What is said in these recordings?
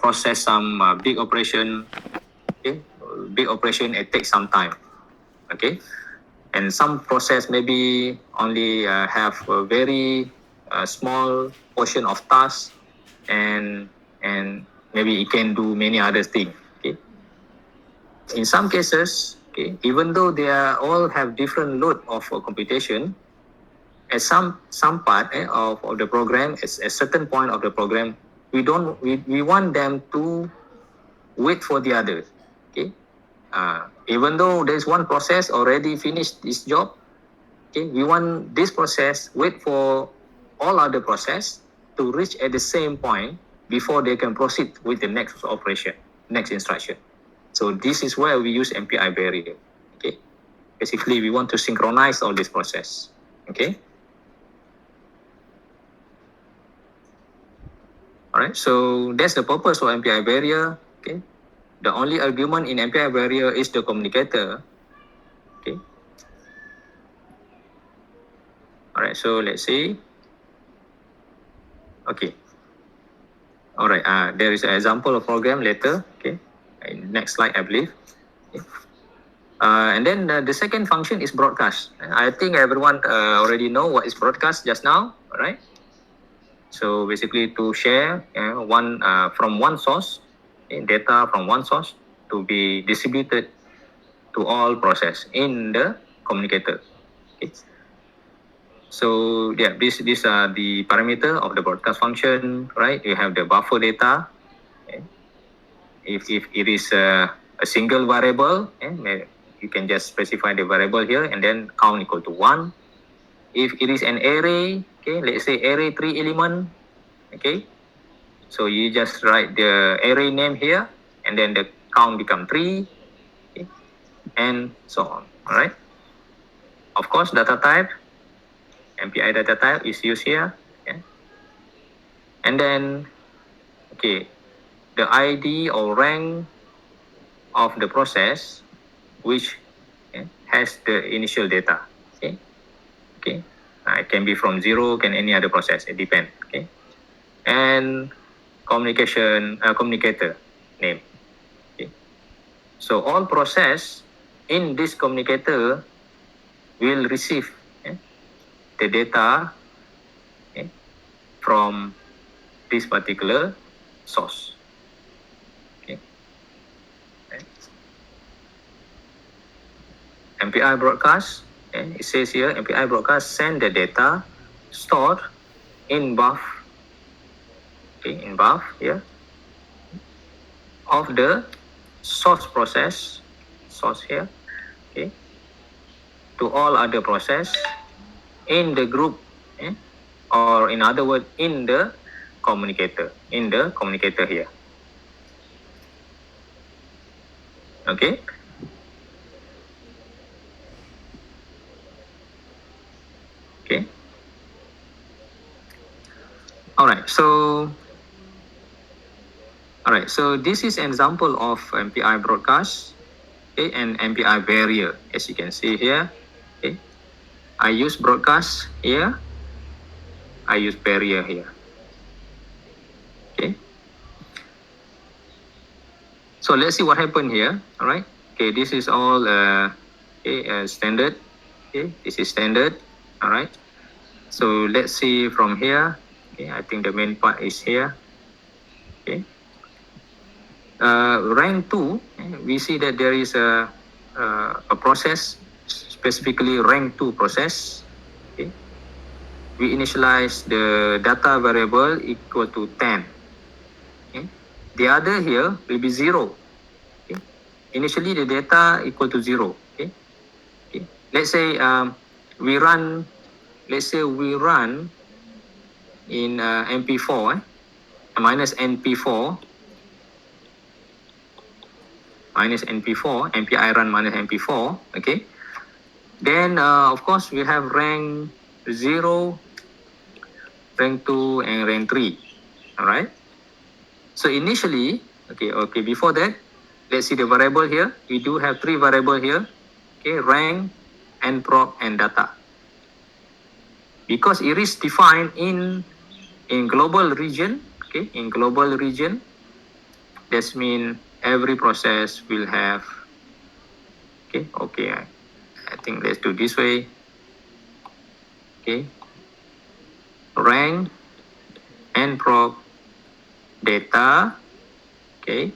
process some big operation. Okay, big operation, it takes some time. Okay, and some process maybe only have a very small portion of tasks, and maybe it can do many other things. Okay, in some cases, okay, even though they are all have different load of computation, at some part of the program, at a certain point of the program, we want them to wait for the others. Okay, even though there's one process already finished this job, okay, we want this process wait for all other process to reach at the same point before they can proceed with the next operation, next instruction. So this is where we use MPI barrier. Okay, basically we want to synchronize all this process. Okay. All right, so that's the purpose of MPI barrier. Okay, the only argument in MPI barrier is the communicator. Okay. All right, so let's see. Okay. All right, there is an example of program later. Okay, next slide, I believe. Okay. And then the second function is broadcast. I think everyone already know what is broadcast just now. All right. So basically to share one from one source, data from one source to be distributed to all process in the communicator. Okay. So yeah, these are the parameter of the broadcast function, right? You have the buffer data. Okay. If it is a single variable, you can just specify the variable here and then count equal to 1. If it is an array, okay, let's say array 3 element, okay, so you just write the array name here and then the count become 3, okay, and so on. All right. Of course, data type, MPI data type is used here. Okay. And then, okay, the ID or rank of the process which has the initial data. Okay. Okay. It can be from 0, can any other process. It depends. Okay. And communicator name. Okay. So all process in this communicator will receive the data from this particular source. Okay. MPI broadcast, it says here MPI broadcast send the data stored in buff, okay, in buff here of the source process, source here, okay, to all other process in the group, or in other words, in the communicator here. Okay. Okay. All right. So this is an example of MPI broadcast, okay, and MPI barrier, as you can see here. Okay. I use broadcast here. I use barrier here. Okay. So let's see what happened here. All right. Okay. This is all standard. Okay. This is standard. All right. So let's see from here. Okay. I think the main part is here. Okay. Rank 2, we see that there is a process, specifically rank 2 process. Okay. We initialize the data variable equal to 10. Okay. The other here will be 0. Okay. Initially the data equal to 0. Okay. Okay. Let's say we run in MP4, minus NP4, MPI run minus NP4, okay. Then of course we have rank 0, rank 2, and rank 3. All right. So initially, okay, before that, let's see the variable here. We do have 3 variable here, okay, rank, nproc, and data. Because it is defined in global region, okay, in global region, That means every process will have, okay, I think let's do this way. Okay, rank and proc data. Okay,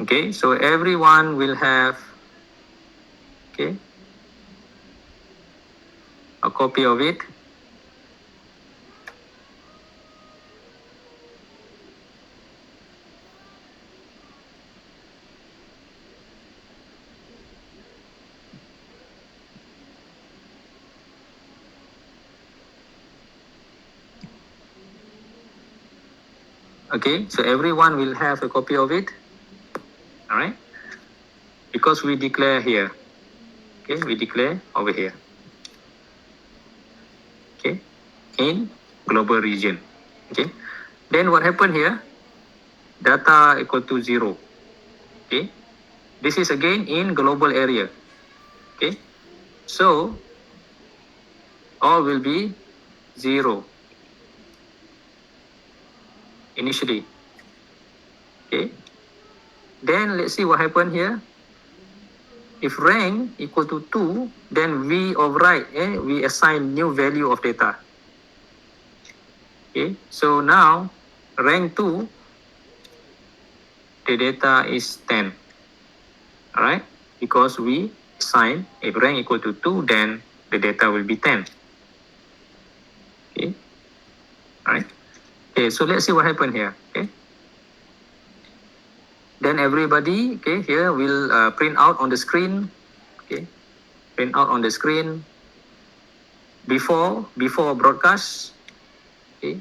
okay, so everyone will have, okay, a copy of it. Okay, so everyone will have a copy of it. All right, because we declare here. Okay, we declare over here. Okay, in global region. Okay, then what happened here? Data equal to 0. Okay, this is again in global area. Okay, so all will be 0 initially. Okay, then let's see what happened here. If rank equal to 2, then we override, we assign new value of data. Okay, so now rank 2, the data is 10. All right, because we assign if rank equal to 2, then the data will be 10. Okay, all right. Okay, so let's see what happened here. Okay, then everybody, okay, here will print out on the screen. Okay, print out on the screen before broadcast. Okay,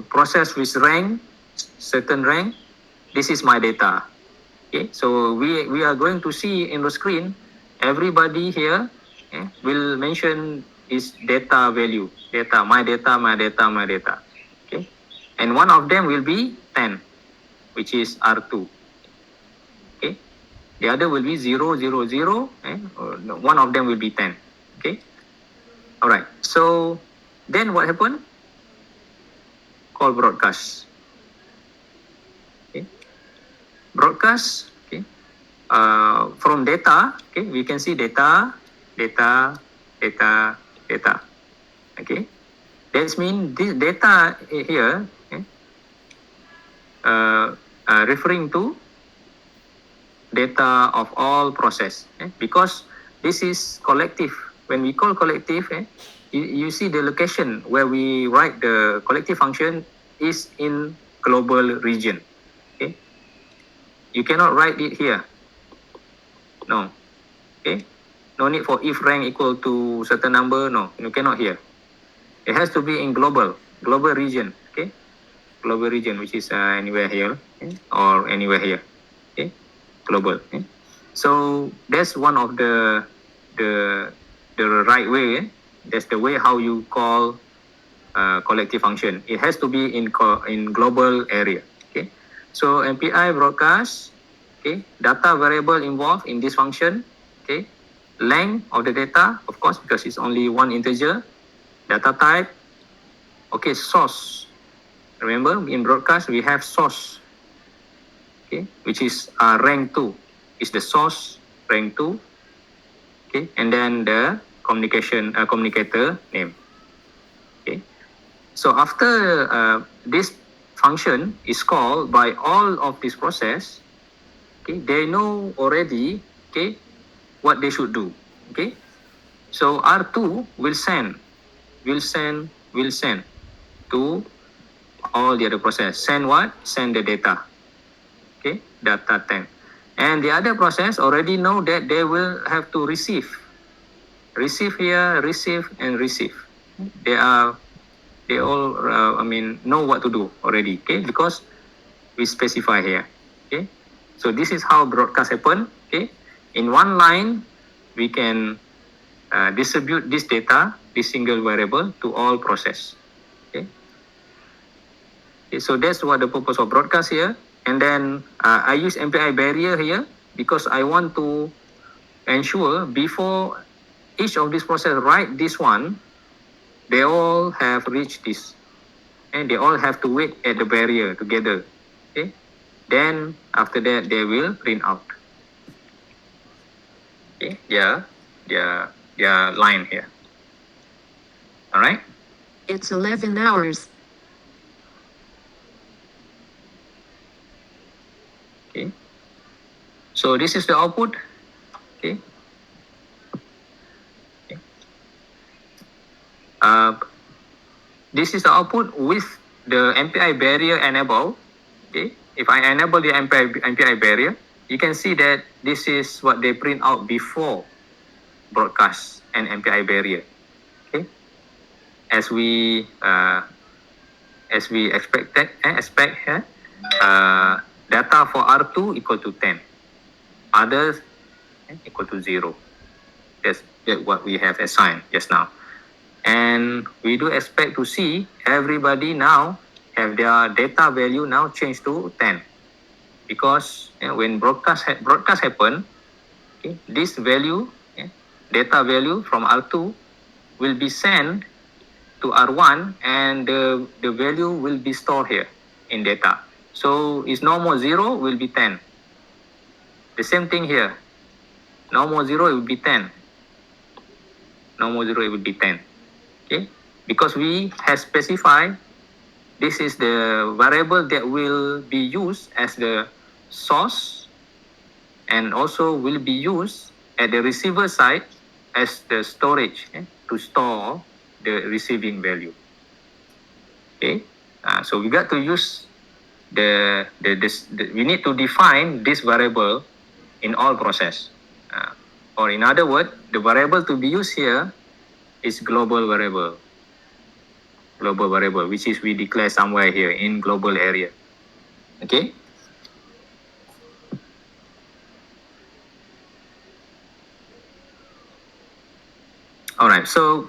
process with rank, certain rank. This is my data. Okay, so we are going to see in the screen, everybody here will mention is data value, data, my data, my data, my data. Okay, and one of them will be 10, which is R2. Okay, the other will be 0, 0, 0, one of them will be 10. Okay, all right, so then what happened? Call broadcast. Okay, broadcast. Okay, from data, okay, we can see data, data, data, data. Okay, that means this data here, okay, referring to data of all process, because this is collective. When we call collective, you see the location where we write the collective function is in global region. Okay, you cannot write it here. No. Okay, no need for if rank equal to certain number. No, you cannot here. It has to be in global region. Okay, global region, which is anywhere here, okay, or anywhere here. Okay, global. Okay? So that's one of the right way. That's the way how you call collective function. It has to be in global area. Okay, so MPI broadcast. Okay, data variable involved in this function. Okay, length of the data, of course, because it's only one integer. Data type. Okay, source. Remember, in broadcast we have source. Okay, which is rank 2. Is the source rank 2. Okay, and then the communicator name. Okay, so after this function is called by all of this process, okay, they know already, okay, what they should do. Okay, so R2 will send to all the other process. Send what? Send the data. Okay, data 10. And the other process already know that they will have to receive here, receive and receive. They all know what to do already. Okay, because we specify here. Okay, so this is how broadcast happen. Okay, in one line we can distribute this data, this single variable, to all process. Okay. Okay, so that's what the purpose of broadcast here. And then I use MPI barrier here because I want to ensure before each of this process write this one, they all have reached this, and they all have to wait at the barrier together. Okay. Then after that they will print out. Okay. Their line here. All right. It's 11 hours. Okay. So this is the output. Okay. Okay. This is the output with the MPI barrier enabled. Okay. If I enable the MPI barrier, you can see that this is what they print out before broadcast and MPI barrier. Okay. As we expect here, data for R2 equal to 10, others equal to 0. That's what we have assigned just now. And we do expect to see everybody now have their data value now changed to 10, because when broadcast happen, okay, this value, data value from R2 will be sent to R1, and the value will be stored here in data. So it's no more 0, will be 10. The same thing here. No more 0, it will be 10. No more 0, it will be 10. Okay? Because we have specified this is the variable that will be used as the source, and also will be used at the receiver side as the storage to store the receiving value. Okay, so we got to use we need to define this variable in all process, or in other words, the variable to be used here is global variable, which is we declare somewhere here in global area. Okay. All right, so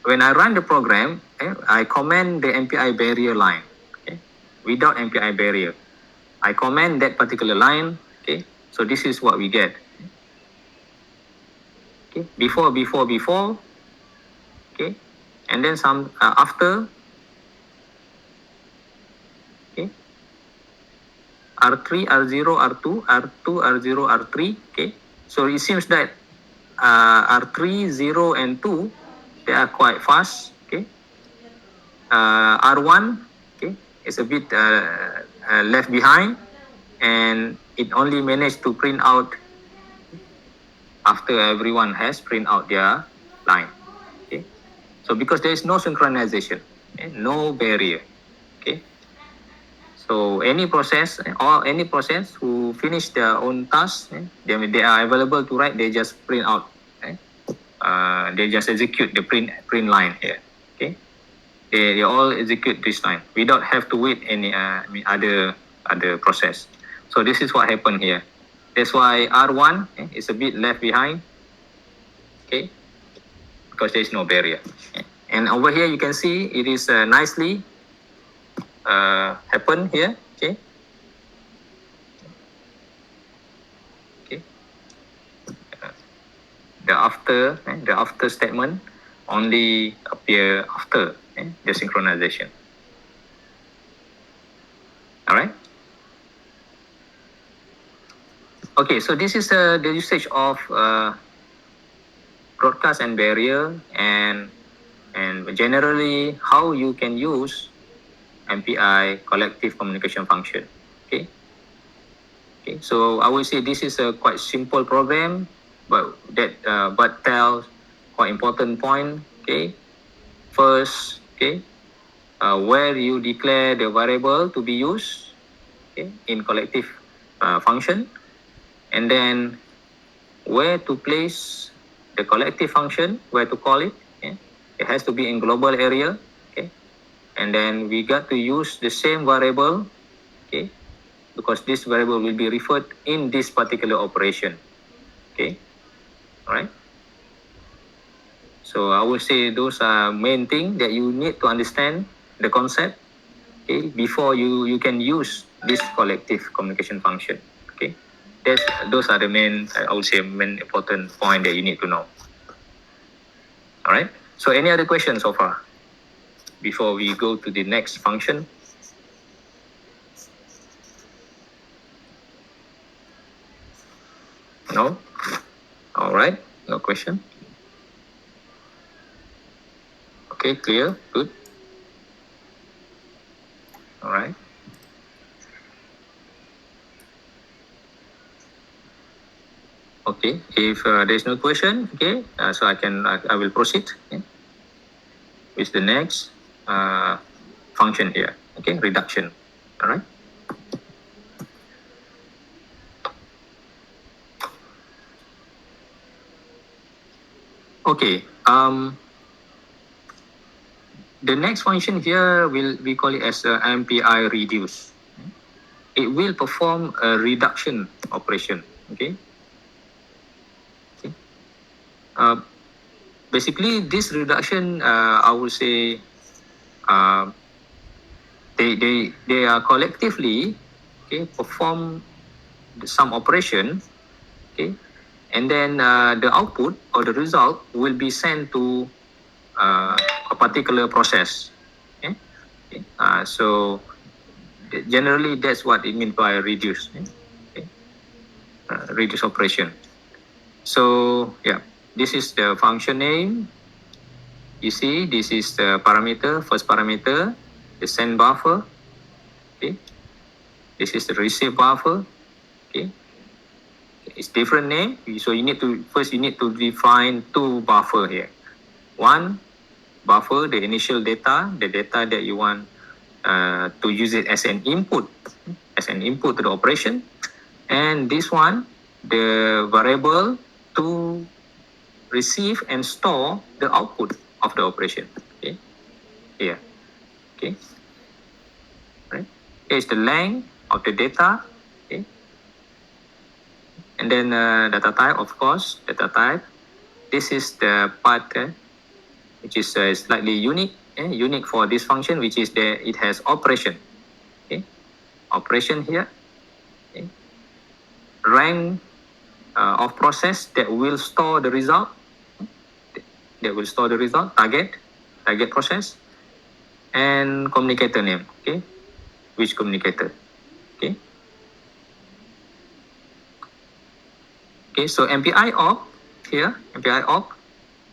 when I run the program, I comment the MPI barrier line. Okay? Without MPI barrier, I comment that particular line. Okay, so this is what we get. Okay, before. Okay, and then some after. Okay, R3, R0, R2, R2, R0, R3. Okay, so it seems that R3, 0, and 2, they are quite fast. Okay, R1, okay, is a bit left behind, and it only managed to print out after everyone has print out their line. Okay, so because there is no synchronization, no barrier. Okay, so any process who finish their own task, they are available to write, they just print out. They just execute the print line here. Okay, they all execute this line without have to wait any other process. So this is what happened here. That's why R1 is a bit left behind. Okay, because there is no barrier. And over here you can see it is nicely happen here. Okay. Okay. The after statement only appear after the synchronization. All right. Okay, so this is the usage of broadcast and barrier, and generally how you can use MPI collective communication function. Okay. Okay, so I would say this is a quite simple program, but tells quite important point. Okay, first, okay, where you declare the variable to be used, okay, in collective function, and then where to place the collective function, where to call it. Okay? It has to be in global area. Okay, and then we got to use the same variable. Okay, because this variable will be referred in this particular operation. Okay, all right. So I would say those are main thing that you need to understand the concept, okay, before you can use this collective communication function. Okay, those are the main, I would say, main important point that you need to know. All right. So any other questions so far before we go to the next function? No. All right. No question. Okay, clear. Good. All right. Okay. If there's no question, okay, so I will proceed, okay, with the next function here. Okay, reduction. All right. Okay. The next function here we call it as MPI reduce. It will perform a reduction operation. Okay. Okay. Basically, this reduction, I would say, they are collectively, okay, perform some operation, okay, and then the output or the result will be sent to a particular process. Okay. Okay. So generally that's what it means by reduce. Okay. Reduce operation. So yeah, this is the function name. You see, this is the parameter, first parameter, the send buffer. Okay. This is the receive buffer. Okay. It's different name. So you need to define two buffer here. One buffer, the initial data, the data that you want to use it as an input to the operation. And this one, the variable to receive and store the output of the operation. Okay, here. Okay, right. Here's the length of the data. Okay, and then data type, of course, data type. This is the part which is slightly unique, unique for this function, which is it has operation. Okay, operation here. Okay. Rank of process that will store the result. Target process, and communicator name. Okay, which communicator? Okay. Okay, so MPI op here, MPI op,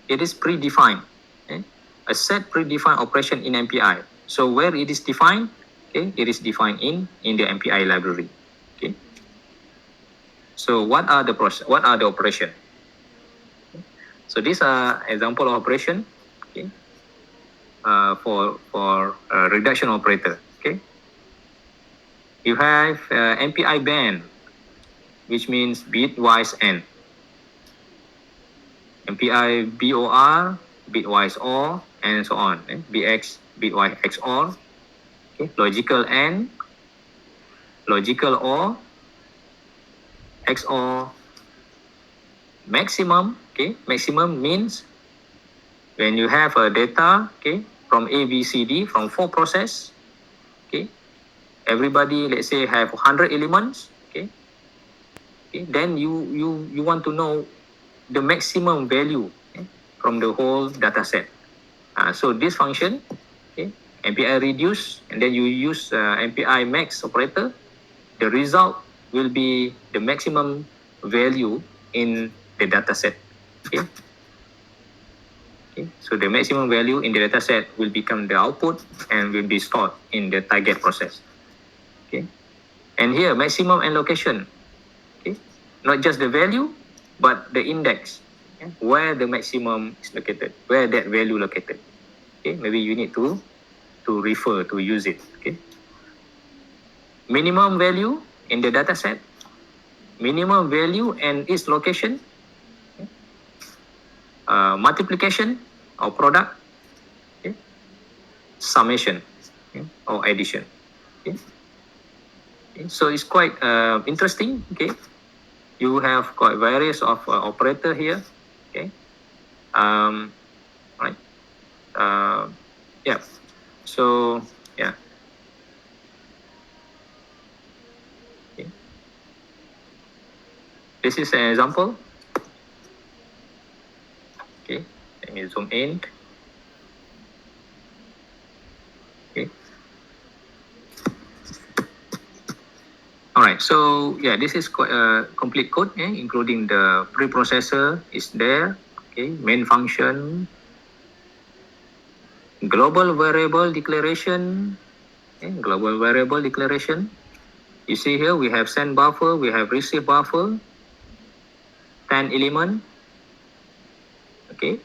it is predefined. Okay, a set predefined operation in MPI. So where it is defined? Okay, it is defined in the MPI library. Okay. So what are the operation? So these are example of operation. Okay. For reduction operator. Okay. You have MPI band, which means bitwise AND. MPI BOR, bitwise OR, and so on. BX, bitwise XOR. Okay. Logical AND, logical OR, XOR. Maximum. Okay. Maximum means when you have a data, okay, from A, B, C, D, from 4 process, okay, everybody, let's say, have 100 elements, okay, okay, then you want to know the maximum value, okay, from the whole data set. So this function, okay, MPI reduce, and then you use MPI max operator, the result will be the maximum value in the data set. Okay. Okay. So the maximum value in the data set will become the output and will be stored in the target process. Okay. And here, maximum and location. Okay. Not just the value, but the index. Okay. Where the maximum is located, where that value located. Okay. Maybe you need to refer to use it. Okay. Minimum value in the data set, minimum value and its location. Okay. Multiplication or product. Okay. Summation, okay, or addition. Okay. Okay. So it's quite interesting. Okay. You have quite various of operator here. Okay. right? Yeah. So yeah. Okay. This is an example. Okay. Let me zoom in. Okay. All right. So yeah, this is complete code, including the preprocessor is there. Okay. Main function, global variable declaration. Okay. Global variable declaration. You see here we have send buffer, we have receive buffer, 10 element. Okay.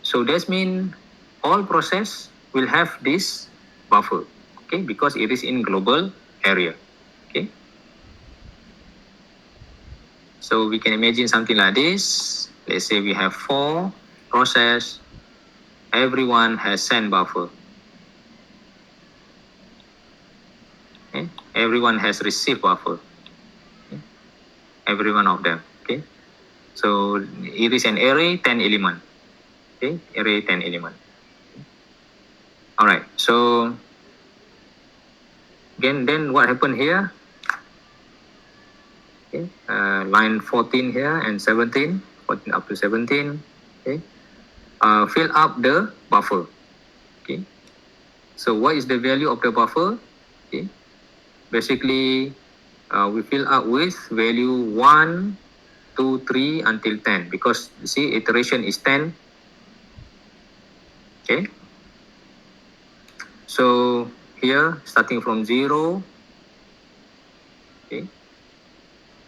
So that means all process will have this buffer. Okay, because it is in global area. Okay. So we can imagine something like this. Let's say we have 4 process. Everyone has send buffer. Okay. Everyone has receive buffer. Okay. Every one of them. Okay. So it is an array 10 element. Okay. Array 10 element. All right. So again, then what happened here? Okay. Line 14 here and 17, 14 up to 17. Okay. Fill up the buffer. Okay. So what is the value of the buffer? Okay. Basically, we fill up with value 1, 2, 3 until 10 because you see iteration is 10. Okay. So here starting from 0. Okay.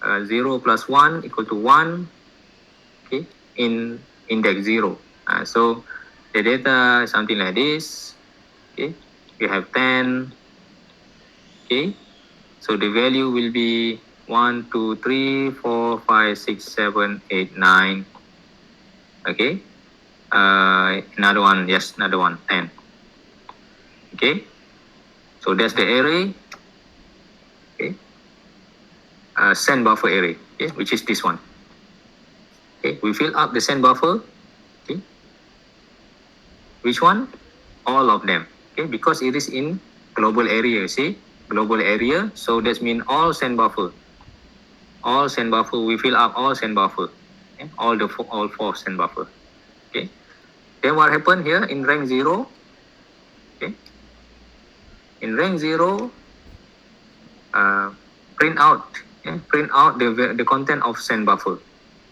0 plus 1 equal to 1. Okay. In index 0. So the data is something like this. Okay. We have 10. Okay. So the value will be 1, 2, 3, 4, 5, 6, 7, 8, 9. Okay. Another one. Yes, another one. 10. Okay. So that's the array. Okay. Send buffer array. Okay. Which is this one. Okay. We fill up the send buffer. Okay. Which one? All of them. Okay. Because it is in global area. See, global area. So that means all send buffer. All send buffer. We fill up all send buffer. Okay. All 4 send buffer. Okay. Then what happened here in rank 0? Okay. In rank 0, print out the content of send buffer.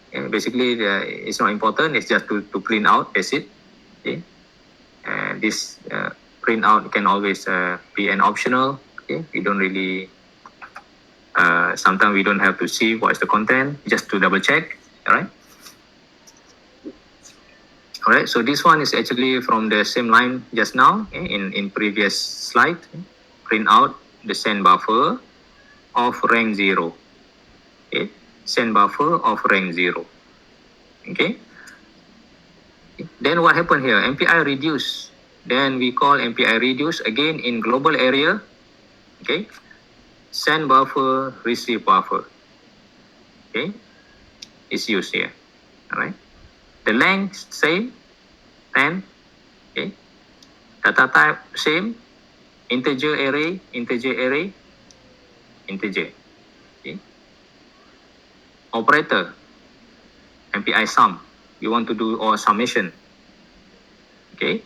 Okay. Basically, it's not important. It's just to print out. That's it. Okay. And this print out can always be an optional. Okay. We don't really. Sometimes we don't have to see what is the content just to double check. All right. All right, so this one is actually from the same line just now, okay, in previous slide. Print out the send buffer of rank 0. Okay, send buffer of rank 0. Okay. Then what happened here? MPI reduce. Then we call MPI reduce again in global area. Okay. Send buffer, receive buffer. Okay. It's used here. All right. The length same, 10. Okay. Data type same, integer array, integer array, integer. Okay. Operator, MPI sum. You want to do or summation. Okay.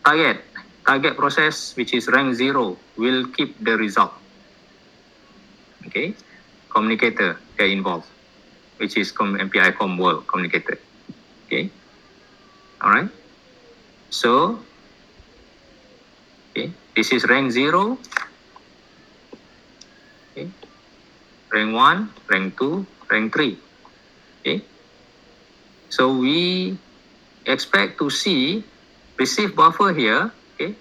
Target process which is rank 0 will keep the result. Okay. Communicator get involved, which is MPI com world communicator. Okay. All right. So, okay, this is rank 0. Okay. Rank 1, rank 2, rank 3. Okay. So we expect to see receive buffer here. Okay.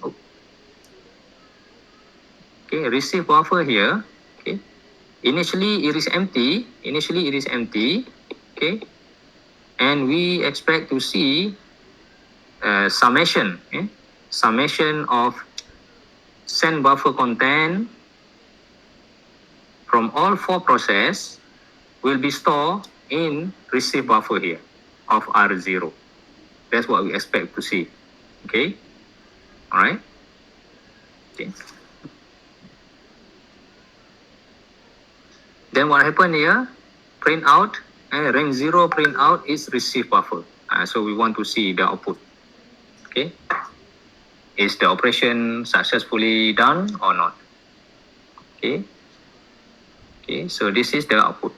Okay, receive buffer here. Okay. Initially it is empty. Okay. And we expect to see summation. Okay? Summation of send buffer content from all 4 process will be stored in receive buffer here of R0. That's what we expect to see. Okay. All right. Okay. Then what happened here? Print out, rank 0 print out is receive buffer. So we want to see the output. Okay. Is the operation successfully done or not? Okay. Okay, so this is the output.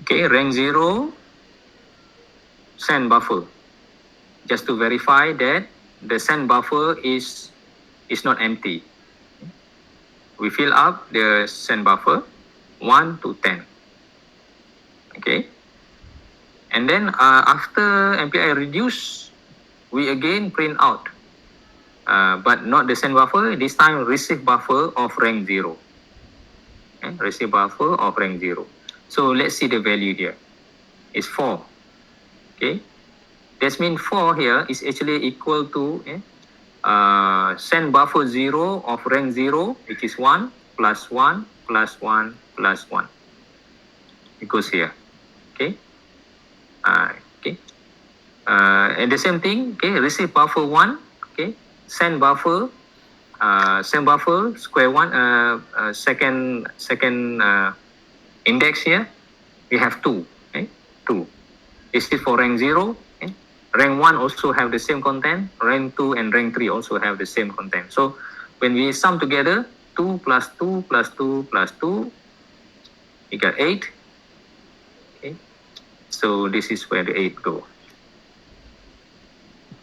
Okay, rank 0, send buffer. Just to verify that the send buffer is not empty. We fill up the send buffer 1 to 10. Okay. And then after MPI reduce, we again print out. But not the send buffer, this time receive buffer of rank 0. Okay? Receive buffer of rank 0. So let's see the value here. It's 4. Okay. That means 4 here is actually equal to send buffer 0 of rank 0, which is 1 plus 1 plus 1 plus 1. It goes here. Okay. Okay. And the same thing, okay, receive buffer 1, okay, send buffer square 1, second index here, we have 2, okay, 2. This is for rank 0, okay. Rank 1 also have the same content, rank 2 and rank 3 also have the same content. So when we sum together, 2 plus 2 plus 2 plus 2, we got 8. Okay. So this is where the 8 go.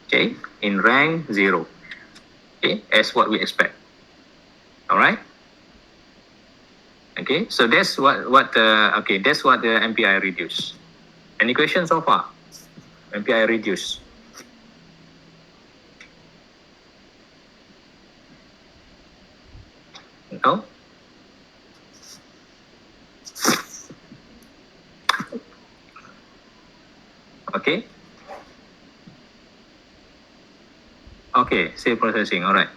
Okay, in rank 0. Okay, as what we expect. All right. Okay, so that's what the MPI reduce. Any questions so far? MPI reduce. No? Okay. Okay, save processing. All right.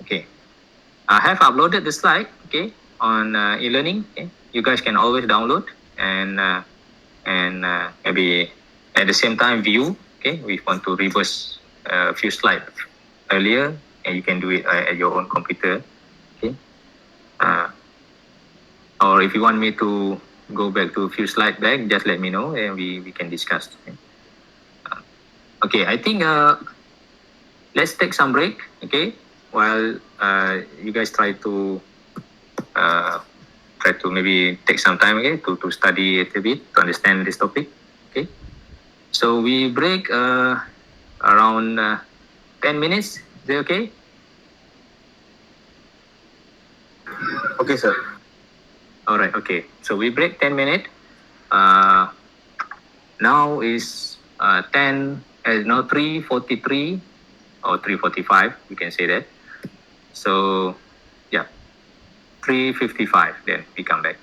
Okay. I have uploaded the slide, okay, on e-learning. Okay. You guys can always download and maybe at the same time view. Okay, we want to reverse a few slides earlier, and you can do it at your own computer. Okay. Or if you want me to go back to a few slides back, just let me know and we can discuss. Okay. Okay, I think let's take some break. Okay, while you guys try to maybe take some time, okay, to study it a bit, to understand this topic. Okay, so we break around 10 minutes. Is it okay? Okay, sir. All right. Okay, so we break 10 minutes. Now is 3:43 or 3:45. You can say that. So yeah, 3:55. Then we come back.